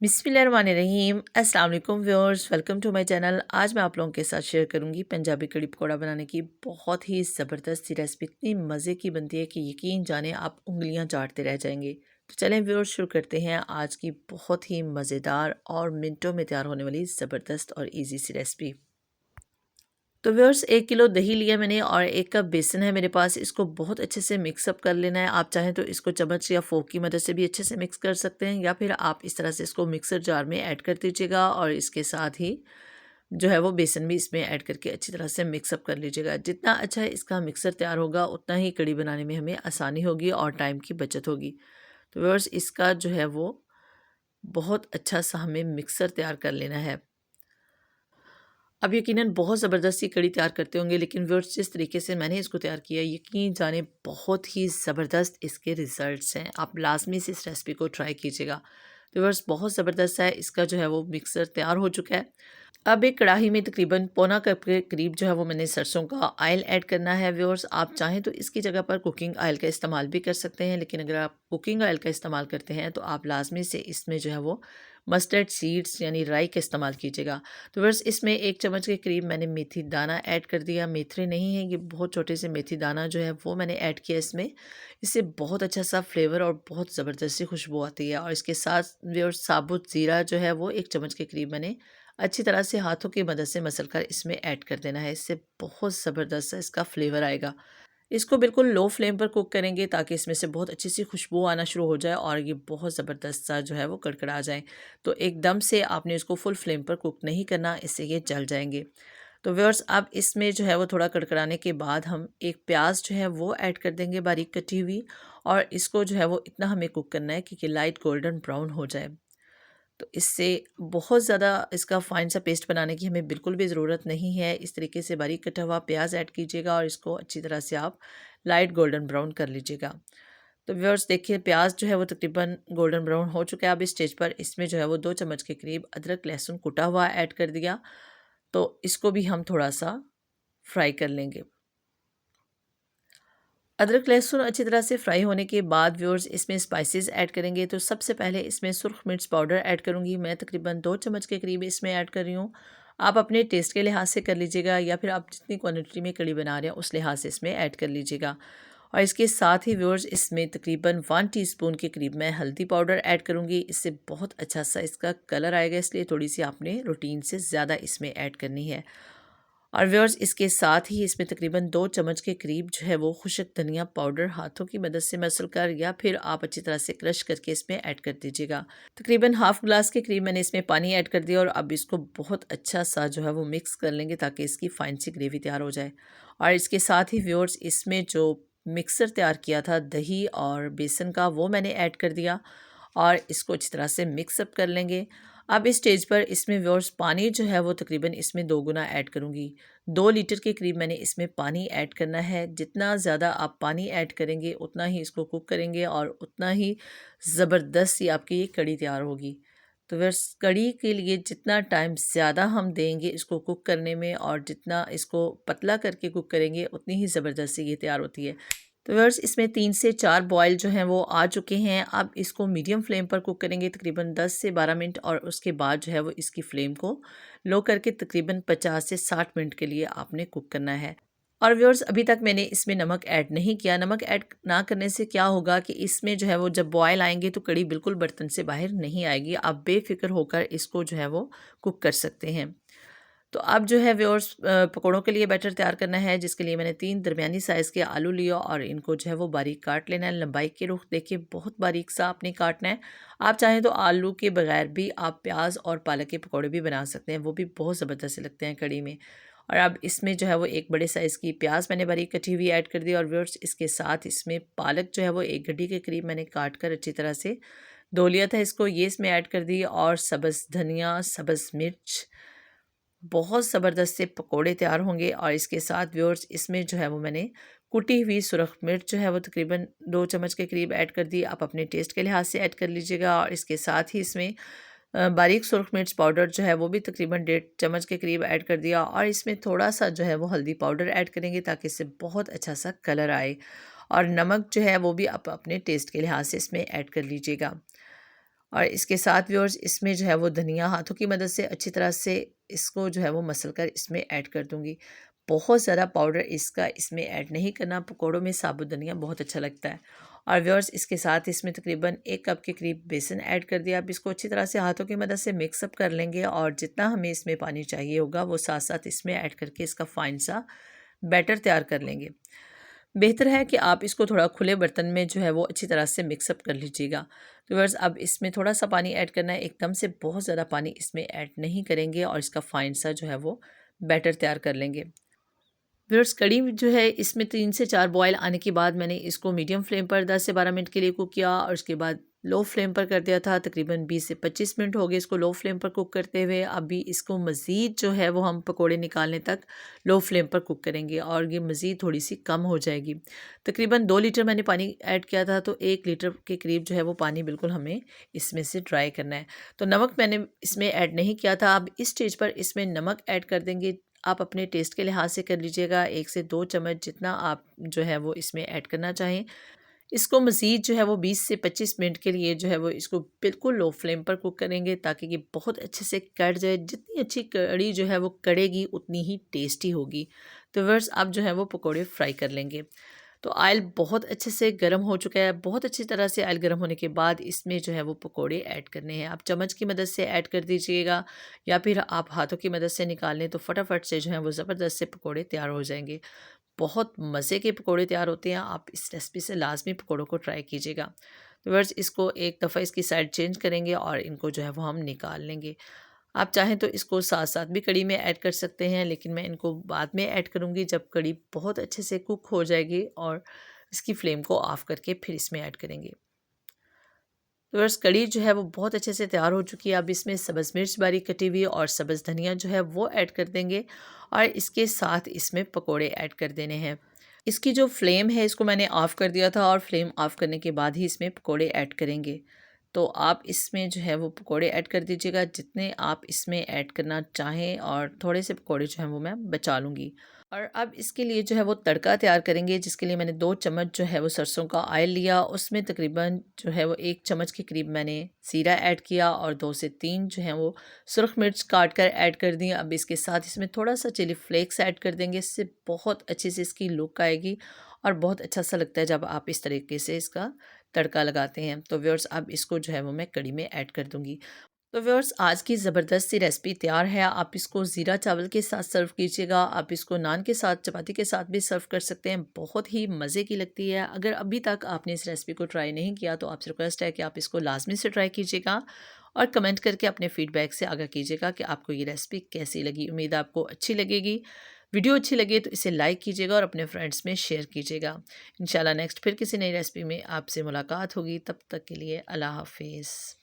बिस्मिल्लाहिर्रहमानिर्रहीम। अस्सलाम वालेकुम viewers, welcome to my channel. आज मैं आप लोगों के साथ शेयर करूंगी पंजाबी कड़ी पकौड़ा बनाने की बहुत ही ज़बरदस्त सी रेसिपी। इतनी मज़े की बनती है कि यकीन जाने आप उंगलियां चाटते रह जाएंगे। तो चलें व्यूअर्स, शुरू करते हैं आज की बहुत ही मज़ेदार और मिनटों में तैयार होने वाली ज़बरदस्त और ईजी सी रेसिपी। तो व्यूअर्स, 1 किलो दही लिया मैंने और 1 कप बेसन है मेरे पास। इसको बहुत अच्छे से मिक्सअप कर लेना है। आप चाहें तो इसको चम्मच या फोक की मदद से भी अच्छे से मिक्स कर सकते हैं, या फिर आप इस तरह से इसको मिक्सर जार में ऐड कर दीजिएगा और इसके साथ ही जो है वो बेसन भी इसमें ऐड करके अच्छी तरह से मिक्सअप कर लीजिएगा। जितना अच्छा इसका मिक्सर तैयार होगा उतना ही कड़ी बनाने में हमें आसानी होगी और टाइम की बचत होगी। तो व्यूअर्स, इसका जो है वो बहुत अच्छा सा हमें मिक्सर तैयार कर लेना है। अब यकीनन बहुत ज़बरदस्ती कड़ी तैयार करते होंगे, लेकिन व्यूअर्स जिस तरीके से मैंने इसको तैयार किया, यकीन जाने बहुत ही ज़बरदस्त इसके रिज़ल्ट्स हैं। आप लाज़मी से इस रेसिपी को ट्राई कीजिएगा। तो व्यूअर्स, बहुत ज़बरदस्त है। इसका जो है वो मिक्सर तैयार हो चुका है। अब एक कढ़ाई में तकरीबन पौना कप के करीब जो है वो मैंने सरसों का ऑयल ऐड करना है। व्यूअर्स, आप चाहें तो इसकी जगह पर कुकिंग ऑयल का इस्तेमाल भी कर सकते हैं, लेकिन अगर आप कुकिंग ऑयल का इस्तेमाल करते हैं तो आप लाजमी से इसमें जो है वो मस्टर्ड सीड्स यानी राई का इस्तेमाल कीजिएगा। तो व्यूअर्स, इसमें 1 चम्मच के करीब मैंने मेथी दाना ऐड कर दिया। मेथी नहीं है, ये बहुत छोटे से मेथी दाना जो है वो मैंने ऐड किया इसमें। इससे बहुत अच्छा सा फ्लेवर और बहुत ज़बरदस्त सी खुशबू आती है। और इसके साथ व्यूअर्स, साबुत ज़ीरा जो है वो 1 चम्मच के करीब मैंने अच्छी तरह से हाथों की मदद से मसल कर इसमें ऐड कर देना है। इससे बहुत ज़बरदस्त इसका फ्लेवर आएगा। इसको बिल्कुल लो फ्लेम पर कुक करेंगे ताकि इसमें से बहुत अच्छी सी खुशबू आना शुरू हो जाए और ये बहुत ज़बरदस्त सा जो है वो कड़कड़ा जाए। तो एकदम से आपने इसको फुल फ्लेम पर कुक नहीं करना, इससे ये जल जाएंगे। तो व्यूअर्स, अब इसमें जो है वो थोड़ा कड़कड़ाने के बाद हम एक प्याज जो है वो ऐड कर देंगे बारीक कटी हुई, और इसको जो है वो इतना हमें कुक करना है कि लाइट गोल्डन ब्राउन हो जाए। तो इससे बहुत ज़्यादा इसका फ़ाइन सा पेस्ट बनाने की हमें बिल्कुल भी ज़रूरत नहीं है। इस तरीके से बारीक कटा हुआ प्याज ऐड कीजिएगा और इसको अच्छी तरह से आप लाइट गोल्डन ब्राउन कर लीजिएगा। तो व्यूअर्स, देखिए प्याज जो है वो तकरीबन गोल्डन ब्राउन हो चुका है। अब इस स्टेज पर इसमें जो है वो 2 चम्मच के करीब अदरक लहसुन कुटा हुआ ऐड कर दिया। तो इसको भी हम थोड़ा सा फ्राई कर लेंगे। अदरक लहसुन अच्छी तरह से फ्राई होने के बाद व्यूअर्स, इसमें स्पाइसेस ऐड करेंगे। तो सबसे पहले इसमें सुर्ख मिर्च पाउडर ऐड करूँगी। मैं तकरीबन 2 चम्मच के करीब इसमें ऐड कर रही हूँ। आप अपने टेस्ट के लिहाज से कर लीजिएगा, या फिर आप जितनी क्वांटिटी में कड़ी बना रहे हैं उस लिहाज से इसमें ऐड कर लीजिएगा। और इसके साथ ही व्यूअर्स, इसमें तकरीबन 1 टीस्पून के करीब मैं हल्दी पाउडर ऐड करूँगी। इससे बहुत अच्छा सा इसका कलर आएगा, इसलिए थोड़ी सी आपने रूटीन से ज़्यादा इसमें ऐड करनी है। और व्यूअर्स, इसके साथ ही इसमें तकरीबन 2 चम्मच के करीब जो है वो खुशक धनिया पाउडर हाथों की मदद से मसल कर, या फिर आप अच्छी तरह से क्रश करके इसमें ऐड कर दीजिएगा। तकरीबन हाफ ग्लास के करीब मैंने इसमें पानी ऐड कर दिया और अब इसको बहुत अच्छा सा जो है वो मिक्स कर लेंगे ताकि इसकी फाइन सी ग्रेवी तैयार हो जाए। और इसके साथ ही व्यूअर्स, इसमें जो मिक्सर तैयार किया था दही और बेसन का, वो मैंने ऐड कर दिया और इसको अच्छी तरह से मिक्सअप कर लेंगे। अब इस स्टेज पर इसमें व्यूअर्स, पानी जो है वो तकरीबन इसमें 2 गुना ऐड करूँगी। 2 लीटर के करीब मैंने इसमें पानी ऐड करना है। जितना ज़्यादा आप पानी ऐड करेंगे उतना ही इसको कुक करेंगे और उतना ही ज़बरदस्त सी आपकी ये कड़ी तैयार होगी। तो व्यूअर्स, कड़ी के लिए जितना टाइम ज़्यादा हम देंगे इसको कुक करने में, और जितना इसको पतला करके कुक करेंगे, उतनी ही ज़बरदस्त सी ये तैयार होती है। तो व्यूअर्स, इसमें 3 से 4 बॉयल जो हैं वो आ चुके हैं। अब इसको मीडियम फ्लेम पर कुक करेंगे तकरीबन 10 से 12 मिनट, और उसके बाद जो है वो इसकी फ्लेम को लो करके तकरीबन 50 से 60 मिनट के लिए आपने कुक करना है। और व्यूअर्स, अभी तक मैंने इसमें नमक ऐड नहीं किया। नमक ऐड ना करने से क्या होगा कि इसमें जो है वो जब बॉयल आएंगे तो कड़ी बिल्कुल बर्तन से बाहर नहीं आएगी। आप बेफिक्र होकर इसको जो है वो कुक कर सकते हैं। तो अब जो है व्यूअर्स, पकौड़ों के लिए बैटर तैयार करना है, जिसके लिए मैंने 3 दरमियानी साइज़ के आलू लिया और इनको जो है वो बारीक काट लेना है। लंबाई के रुख देखिए बहुत बारीक सा आपने काटना है। आप चाहें तो आलू के बगैर भी आप प्याज और पालक के पकौड़े भी बना सकते हैं, वो भी बहुत ज़बरदस्त लगते हैं कड़ी में। और अब इसमें जो है वो एक बड़े साइज़ की प्याज मैंने बारीक कटी हुई ऐड कर दी, और व्यूअर्स, इसके साथ इसमें पालक जो है वो 1 गड्डी के करीब मैंने काट कर अच्छी तरह से धो लिया था, इसको ये इसमें ऐड कर दी। और सब्ज़ धनिया, सब्ज़ मिर्च, बहुत ज़बरदस्त से पकोड़े तैयार होंगे। और इसके साथ व्यूअर्स, इसमें जो है वो मैंने कुटी हुई सुरख मिर्च जो है वो तकरीबन 2 चम्मच के करीब ऐड कर दी। आप अपने टेस्ट के लिहाज से ऐड कर लीजिएगा। और इसके साथ ही इसमें बारीक सुरख मिर्च पाउडर जो है वो भी तकरीबन 1.5 चम्मच के करीब ऐड कर दिया। और इसमें थोड़ा सा जो है वो हल्दी पाउडर ऐड करेंगे ताकि इससे बहुत अच्छा सा कलर आए। और नमक जो है वो भी आप अपने टेस्ट के लिहाज से इसमें ऐड कर लीजिएगा। और इसके साथ व्यूअर्स इसमें जो है वो धनिया हाथों की मदद से अच्छी तरह से इसको जो है वो मसल कर इसमें ऐड कर दूँगी। बहुत ज़्यादा पाउडर इसका इसमें ऐड नहीं करना, पकौड़ों में साबुत धनिया बहुत अच्छा लगता है। और व्यूअर्स इसके साथ इसमें तकरीबन 1 कप के करीब बेसन ऐड कर दिया। अब इसको अच्छी तरह से हाथों की मदद से मिक्स अप कर लेंगे और जितना हमें इसमें पानी चाहिए होगा वो साथ-साथ इसमें ऐड करके इसका फ़ाइन सा बैटर तैयार कर लेंगे। बेहतर है कि आप इसको थोड़ा खुले बर्तन में जो है वो अच्छी तरह से मिक्स अप कर लीजिएगा। तो व्यूअर्स अब इसमें थोड़ा-सा पानी ऐड करना है, एकदम से बहुत ज़्यादा पानी इसमें ऐड नहीं करेंगे और इसका फ़ाइन सा जो है वो बैटर तैयार कर लेंगे। व्यूअर्स कड़ी जो है इसमें 3 से 4 बॉयल आने के बाद मैंने इसको मीडियम फ्लेम पर 10 से 12 मिनट के लिए कुक किया और उसके बाद लो फ्लेम पर कर दिया था। तकरीबन 20 से 25 मिनट हो गए इसको लो फ्लेम पर कुक करते हुए। अभी इसको मज़ीद जो है वो हम पकोड़े निकालने तक लो फ्लेम पर कुक करेंगे और ये मज़ीद थोड़ी सी कम हो जाएगी। तकरीबन 2 लीटर मैंने पानी ऐड किया था, तो 1 लीटर के करीब जो है वो पानी बिल्कुल हमें इसमें से ड्राई करना है। तो नमक मैंने इसमें ऐड नहीं किया था। अब इस स्टेज पर इसमें नमक ऐड कर देंगे। आप अपने टेस्ट के लिहाज से कर लीजिएगा, 1 से 2 चम्मच जितना आप जो है वो इसमें ऐड करना चाहें। इसको मज़ीद जो है वो 20 से 25 मिनट के लिए जो है वो इसको बिल्कुल लो फ्लेम पर कुक करेंगे ताकि ये बहुत अच्छे से कढ़ जाए। जितनी अच्छी कढ़ी जो है वो कढ़ेगी उतनी ही टेस्टी होगी। तो व्यूअर्स अब जो है वो पकोड़े फ्राई कर लेंगे। तो ऑयल बहुत अच्छे से गर्म हो चुका है। बहुत अच्छी तरह से ऑयल गर्म होने के बाद इसमें जो है वो पकोड़े ऐड करने हैं। आप चम्मच की मदद से ऐड कर दीजिएगा या फिर आप हाथों की मदद से निकाल लें तो फटाफट से जो है वो ज़बरदस्त से पकोड़े तैयार हो जाएंगे। बहुत मज़े के पकोड़े तैयार होते हैं। आप इस रेसिपी से लाज़मी पकोड़ों को ट्राई कीजिएगा। तो व्यूअर्स इसको एक दफ़ा इसकी साइड चेंज करेंगे और इनको जो है वो हम निकाल लेंगे। आप चाहें तो इसको साथ-साथ भी कढ़ी में ऐड कर सकते हैं, लेकिन मैं इनको बाद में ऐड करूँगी जब कढ़ी बहुत अच्छे से कुक हो जाएगी और इसकी फ्लेम को ऑफ़ करके फिर इसमें ऐड करेंगे। तो व्यूअर्स कढ़ी जो है वो बहुत अच्छे से तैयार हो चुकी है। अब इसमें सब्ज़ मिर्च बारीक कटी हुई और सब्ज़ धनिया जो है वो ऐड कर देंगे और इसके साथ इसमें पकोड़े ऐड कर देने हैं। इसकी जो फ्लेम है इसको मैंने ऑफ़ कर दिया था और फ्लेम ऑफ़ करने के बाद ही इसमें पकोड़े ऐड करेंगे। तो आप इसमें जो है वो पकोड़े ऐड कर दीजिएगा जितने आप इसमें ऐड करना चाहें और थोड़े से पकोड़े जो हैं वो मैं बचा लूँगी। और अब इसके लिए जो है वो तड़का तैयार करेंगे, जिसके लिए मैंने 2 चम्मच जो है वो सरसों का ऑयल लिया। उसमें तकरीबन जो है वो 1 चम्मच के करीब मैंने ज़ीरा ऐड किया और 2 से 3 जो हैं वो सुरख मिर्च काट कर ऐड कर दी। अब इसके साथ इसमें थोड़ा-सा चिली फ्लेक्स ऐड कर देंगे, इससे बहुत अच्छी सी इसकी लुक आएगी और बहुत अच्छा सा लगता है जब आप इस तरीके से इसका तड़का लगाते हैं। तो व्यूअर्स अब इसको जो है वो मैं कढ़ी में ऐड कर दूँगी। तो व्यूअर्स आज की ज़बरदस्त सी रेसिपी तैयार है। आप इसको ज़ीरा चावल के साथ सर्व कीजिएगा। आप इसको नान के साथ, चपाती के साथ भी सर्व कर सकते हैं। बहुत ही मज़े की लगती है। अगर अभी तक आपने इस रेसिपी को ट्राई नहीं किया तो आपसे रिक्वेस्ट है कि आप इसको लाज़मी से ट्राई कीजिएगा और कमेंट करके अपने फ़ीडबैक से आगाह कीजिएगा कि आपको ये रेसिपी कैसी लगी। उम्मीद है आपको अच्छी लगेगी। वीडियो अच्छी लगे तो इसे लाइक कीजिएगा और अपने फ्रेंड्स में शेयर कीजिएगा। इंशाल्लाह नेक्स्ट फिर किसी नई रेसिपी में आपसे मुलाकात होगी। तब तक के लिए अल्लाह हाफ़िज़।